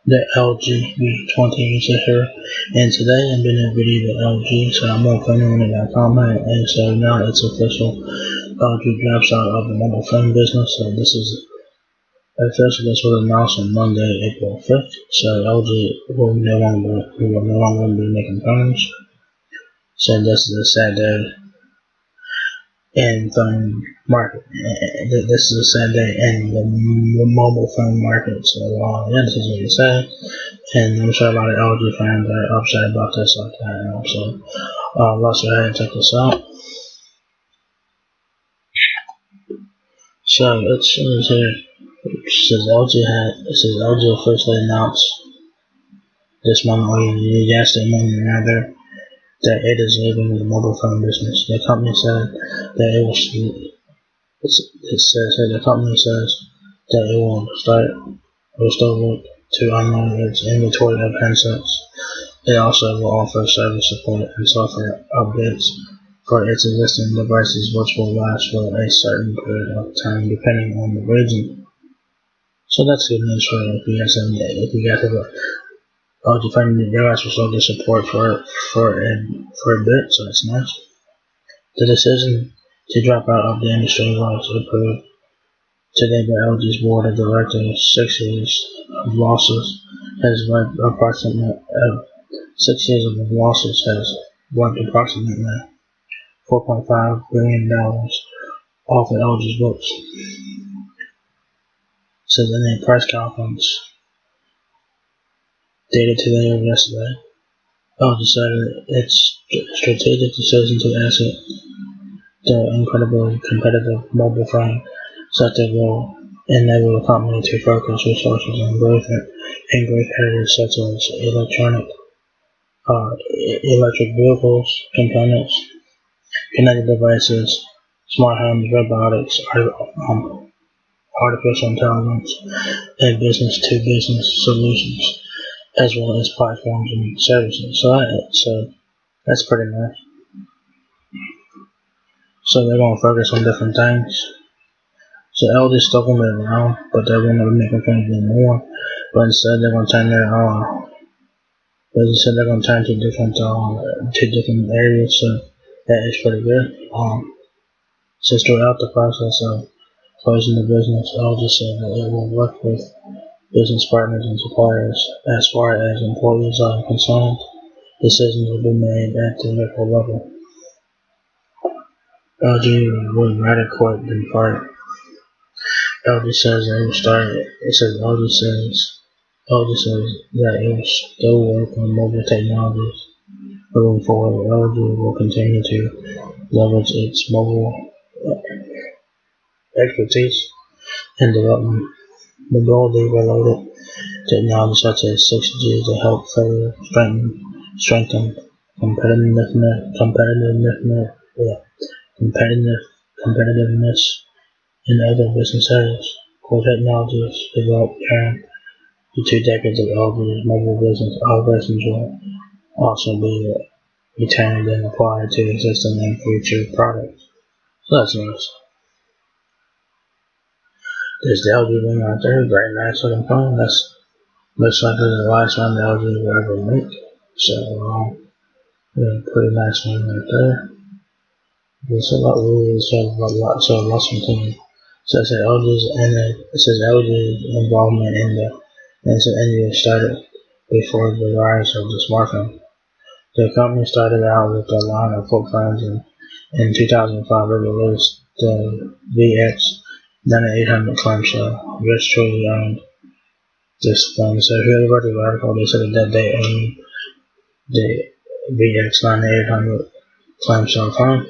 the LG V20 user here, and today I'm doing a video with LG, so I'm on phone.com, and so now it's official. LG drops out of the mobile phone business, so this is official. This was announced on Monday, April 5th, so LG will no longer be making phones, so this is a sad day in phone market. This is a sad day in the mobile phone market, so yeah, this is what you say. And I'm sure a lot of LG fans are upset about this like that. So let's go ahead and check this out. So it says here, it says LG officially announced this month, or yesterday morning rather, that it is leaving the mobile phone business. The company said that it says here, the company says that it will still look to unload its inventory of handsets. It also will offer service support and software updates for its existing devices, which will last for a certain period of time depending on the region. So that's good news for if you guys have LG finding the device will still get support for a bit, so that's nice. The decision to drop out of the industry was approved today by LG's board of directors. 6 years of losses has wiped approximately $4.5 billion off of LG's books, said in a press conference dated today or yesterday. LG said its strategic decision to exit the incredibly competitive mobile phone sector will enable the company to focus resources on growth areas such as electric vehicles, components, connected devices, smart homes, robotics, artificial intelligence, and business-to-business solutions, as well as platforms and services. So that's pretty nice. So they're going to focus on different things. So LG's still going to be around, but they're going to be making things anymore. But instead, they're going to turn to different areas. So that is pretty good. Since throughout the process of closing the business, LG said that it will work with business partners and suppliers as far as employees are concerned. Decisions will be made at the local level. LG would rather quit than fire. LG says that it will still work on mobile technologies. Moving forward, LG will continue to leverage its mobile expertise and development mobility-related technology such as 6G to help further strengthen competitiveness in other business areas. Core technologies developed during the 2 decades of LG's mobile business operations will also be retained and applied to existing and future products. So that's nice. There's the LG one right there, very nice looking phone. That's most likely the last one the LG will ever make. So, pretty nice one right there. There's a lot really lots of things. So it says LG's involvement in India started before the rise of the smartphone. The company started out with a line of flip phones, and in 2005 it released the VX9800 clamshell. Yours truly owned this phone. So if you read the article, they said that they owned the VX9800 clamshell phone,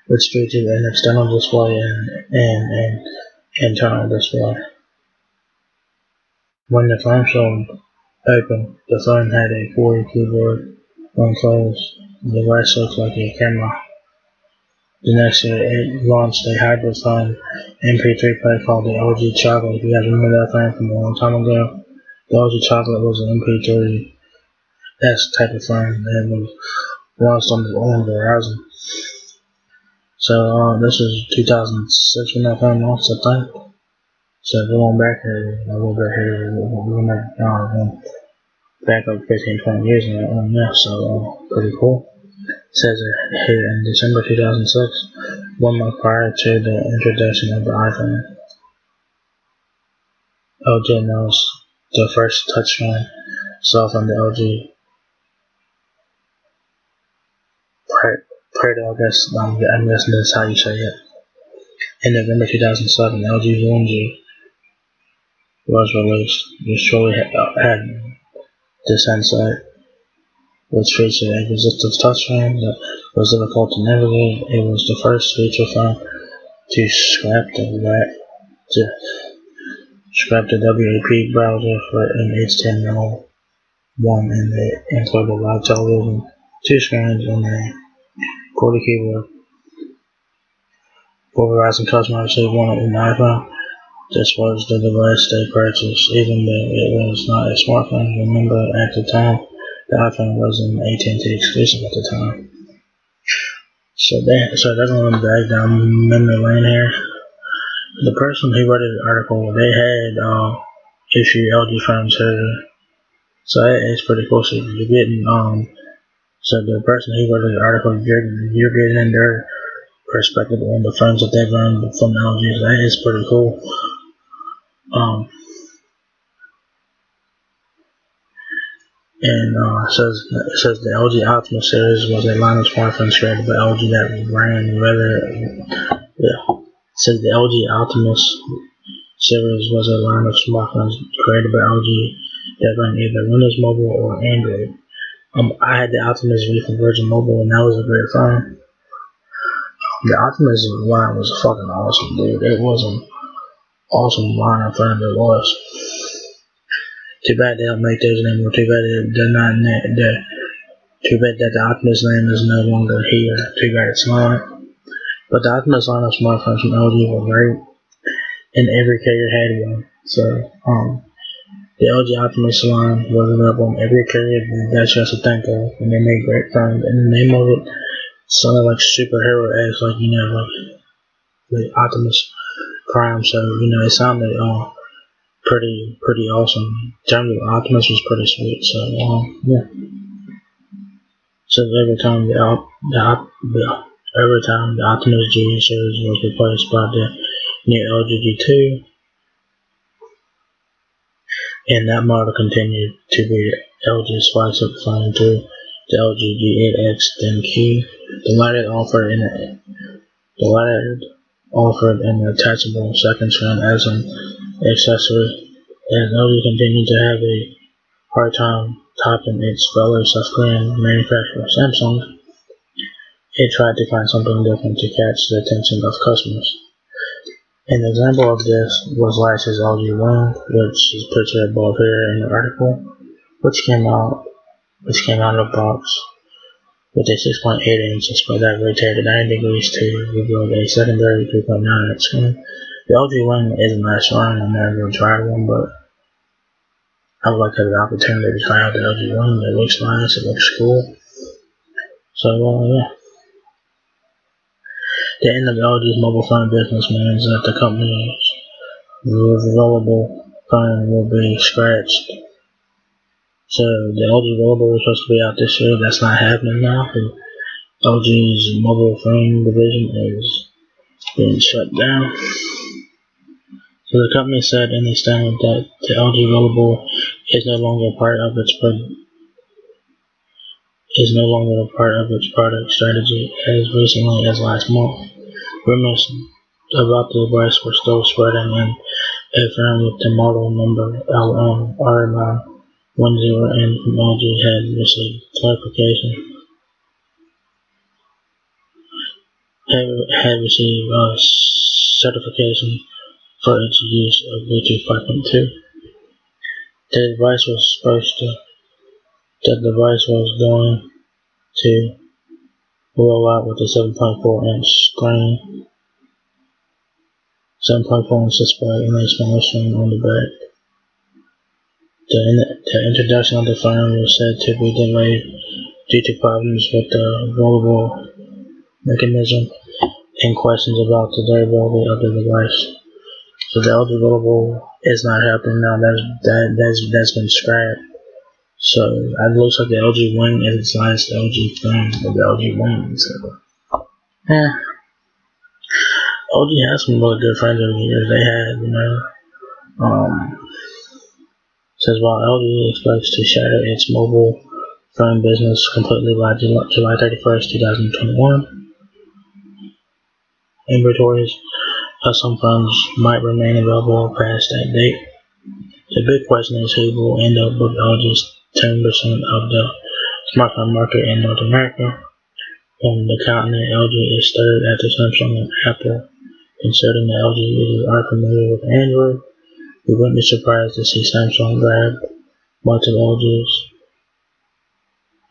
which featured an external display and an internal display. When the clamshell opened, the phone had a 4 keyboard. When closed, the device looked like a camera. The next year, it launched a hybrid phone MP3 player called the LG Chocolate. If you guys remember that phone from a long time ago, the LG Chocolate was an MP3-esque type of phone that was launched on the Verizon. So this was 2006 when that phone launched, I think. So if we went back here, I go back here, we back like 15, 20 years now. Yeah, so pretty cool. It says it here in December 2006, 1 month prior to the introduction of the iPhone. LG announced the first touchscreen saw from the LG Prado, I guess, I'm guessing that's how you say it. In November 2007, LG One was released, which shortly had the sensor, which featured a resistive touchscreen that was difficult to navigate. It was the first feature phone to scrap the WAP browser for an HTML1, and it included live television, 2 screens, and a QWERTY keyboard. For Verizon customers who wanted an iPhone, this was the device they purchased, even though it was not a smartphone. Remember, at the time, the iPhone was an AT&T exclusive at the time. So they're going back down memory lane here. The person who wrote the article, they had issued LG phones here. So it's pretty cool. So you're getting so the person who wrote the article, you're getting in their perspective on the phones that they've run from LG. So that is pretty cool. And it says the LG Optimus series was a line of smartphones created by LG that ran It says the LG Optimus series was a line of smartphones created by LG that ran either Windows Mobile or Android. I had the Optimus V from Virgin Mobile, and that was a great phone. The Optimus line was fucking awesome, dude. It was an awesome line of phone it was. Too bad they don't make those anymore. Too bad they're not there. Too bad that the Optimus name is no longer here. Too bad it's not. But the Optimus line of smartphones from LG were great, and every carrier had one. So, the LG Optimus line was available on every carrier that you have to think of, and they made great phones. And the name of it sounded like superhero-esque, like, the Optimus Prime. So, it sounded pretty awesome. In terms of Optimus was pretty sweet. So, yeah. So every time the Optimus G series was replaced by the new LG G2, and that model continued to be LG's flagship phone through the LG G8X then Q. The latter offered an attachable second screen as an accessory, as LG continued to have a hard time topping its fellow South Korean manufacturer Samsung. It tried to find something different to catch the attention of customers. An example of this was last year's LG One, which is pictured above here in the article, which came out of the box with a 6.8-inch display that rotated 90 degrees to reveal a secondary 3.9-inch screen. The LG One is a nice phone. I'm never going to try one, but I would like to have the opportunity to try out the LG One. It looks nice, it looks cool. So, yeah. The end of LG's mobile phone business means that the company's rollable phone will be scratched. So the LG rollable was supposed to be out this year. That's not happening now. LG's mobile phone division is being shut down. So the company said in a statement that the LG rollable is no longer part of its product strategy as recently as last month. Rumors about the device were still spreading, and a firm with the model number LM-R910N from LG had received certification for its use of Bluetooth 5.2. The device was going to roll out with a 7.4-inch screen, 7.4-inch display, and a smaller screen on the back. The introduction of the phone was said to be delayed due to problems with the rollable mechanism and questions about the durability of the device. So the LG Global is not happening now. That's been scrapped. So it looks like the LG Wing is its last LG phone with the LG Wing. So yeah, LG has some really good friends over the years. They had, says while LG expects to shatter its mobile phone business completely by July 31st, 2021, inventories of some phones might remain available past that date. The big question is who will end up with LG's 10% of the smartphone market in North America. On the continent, LG is third after Samsung and Apple. Considering that LG users are familiar with Android, we wouldn't be surprised to see Samsung grab much of LG's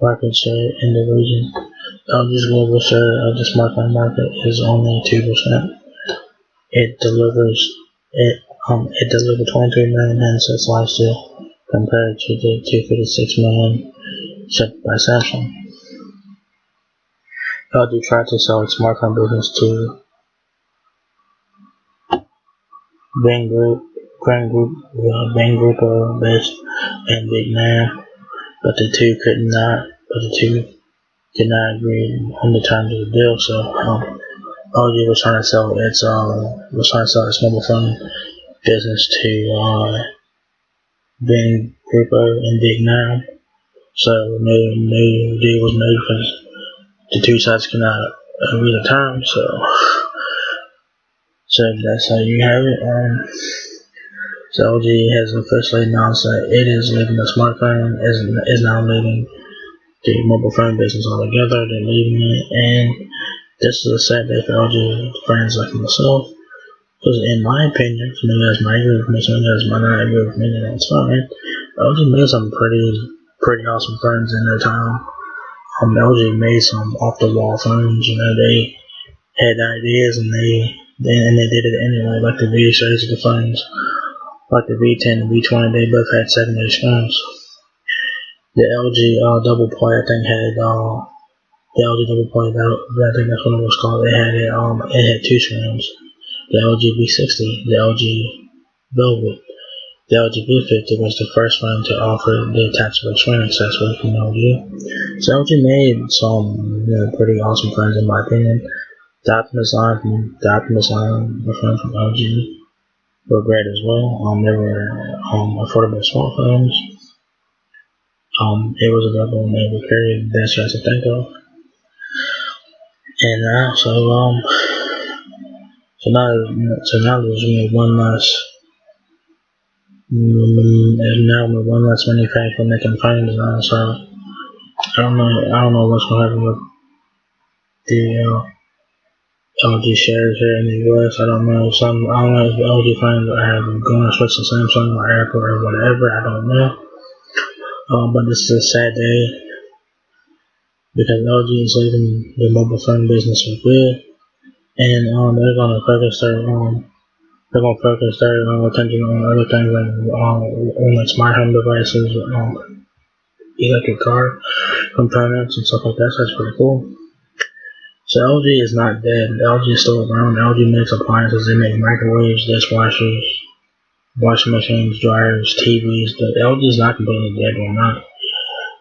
market share in the region. LG's global share of the smartphone market is only 2%. It delivered 23 million handsets last year, compared to the 256 million shipped by Samsung. LG tried to sell its smartphone business to Bang Group, based in Vietnam, but the two could not agree on the terms of the deal. So LG was trying to sell its mobile phone business to Bang Group in Vietnam. So no deal was made because the two sides could not agree the terms. So that's how you have it. So LG has officially announced that it is leaving the smartphone, is now leaving the mobile phone business altogether. They're leaving it, and this is a sad day for LG fans like myself. Because in my opinion, some of you guys might agree with me, some of you guys might not agree with me, and that's fine. LG made some pretty awesome phones in their time. LG made some off the wall phones. They had ideas and they did it anyway, like the V series of the phones. Like the V10 and V20, they both had 7-inch screens. The LG double play, I think, had the LG double play. I think that's what it was called. It had 2 screens. The LG V60, the LG Velvet, the LG V50 was the first phone to offer the attachable screen accessory from LG. So LG made some pretty awesome phones in my opinion. The Optimus line from LG were great as well. They were affordable smartphones. It was available in every period that you have to think of. And so now there's one less manufacturer making phones now. So I don't know what's gonna happen with the LG shares here in the US. I don't know if LG phones are going to switch to Samsung or Apple or whatever. I don't know. But this is a sad day because LG is leaving the mobile phone business for good, and they're gonna focus their attention on other things like smart home devices, electric car components and stuff like that. So that's pretty cool. So LG is not dead. LG is still around. LG makes appliances. They make microwaves, dishwashers, washing machines, dryers, TVs. The LG is not completely dead or not.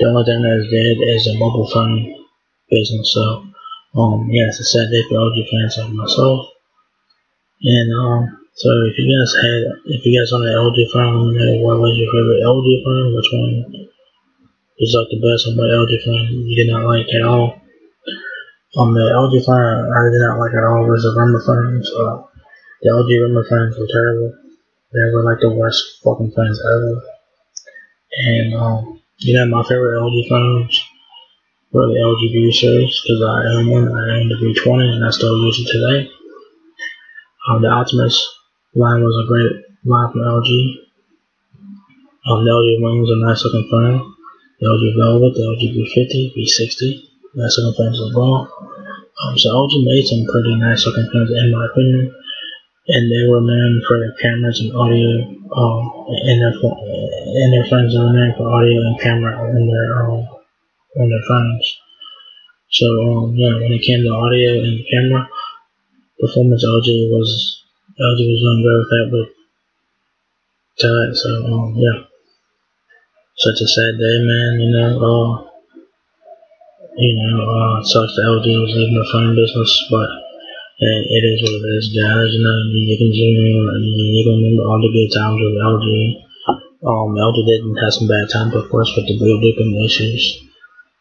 The only thing that is dead is the mobile phone business. So it's a sad day for LG fans like myself. And so if you guys own an LG phone, let me know what was your favorite LG phone, which one is like the best about LG phone you did not like at all. The LG phone I did not like at all was the Rumba phones. The LG Rumba phones were terrible. They were like the worst fucking phones ever. And my favorite LG phones were the LG V series because I own one. I own the V20 and I still use it today. The Optimus line was a great line from LG. The LG Wing was a nice looking phone. The LG Velvet, the LG V50, V60, nice looking phones as well. So LG made some pretty nice looking phones in my opinion, and they were known for their cameras and audio. In their phones, they were known for audio and camera on their phones. So when it came to audio and camera, performance LG was LG was doing good with that, but so yeah, such a sad day, man. Sucks that LG was leaving the phone business, but it is what it is, guys. You can zoom in, you can remember all the good times with LG. LG didn't have some bad times, of course, with the blue looping issues.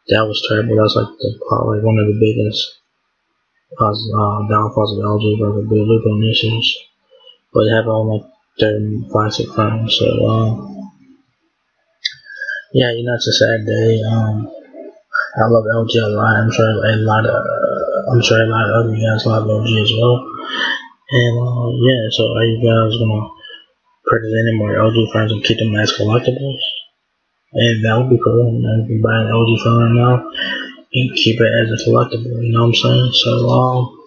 That was terrible. That was like probably one of the biggest downfalls of LG, were the blue looping issues. But it happened on like their flagship phone, so yeah, it's a sad day. I love LG a lot. I'm sure a lot of other guys love LG as well. And yeah, so are you guys gonna purchase any more LG phones and keep them as collectibles? And that would be cool. You can buy an LG phone right now and keep it as a collectible. You know what I'm saying? So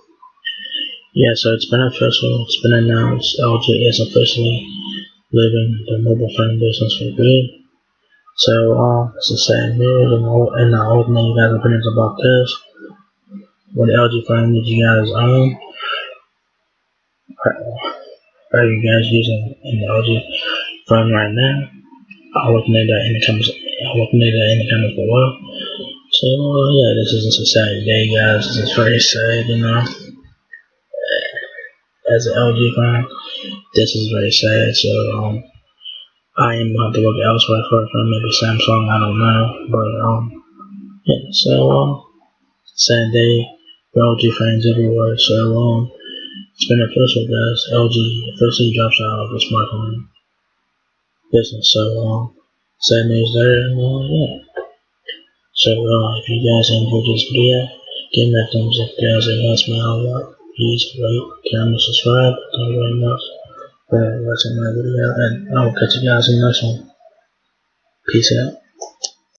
yeah, so it's been official. It's been announced. LG is officially leaving the mobile phone business for good. So it's a sad news, and I hope you guys' opinions about this. What LG phone did you guys own? Are you guys using an LG phone right now? I'll look at that in the comments below. So yeah, this is just a sad day, guys. This is very sad, as an LG fan, this is very sad. So I am going to look elsewhere for maybe Samsung. I don't know, but yeah. So sad day for LG fans everywhere. So it's been official, guys. LG officially drops out of the smartphone business. So sad news there. And yeah. So if you guys enjoyed this video, give me a thumbs up, guys. It helps me out a lot. Please rate, comment, subscribe. Thank you very much for watching my video, and I will catch you guys in the next one. Peace out.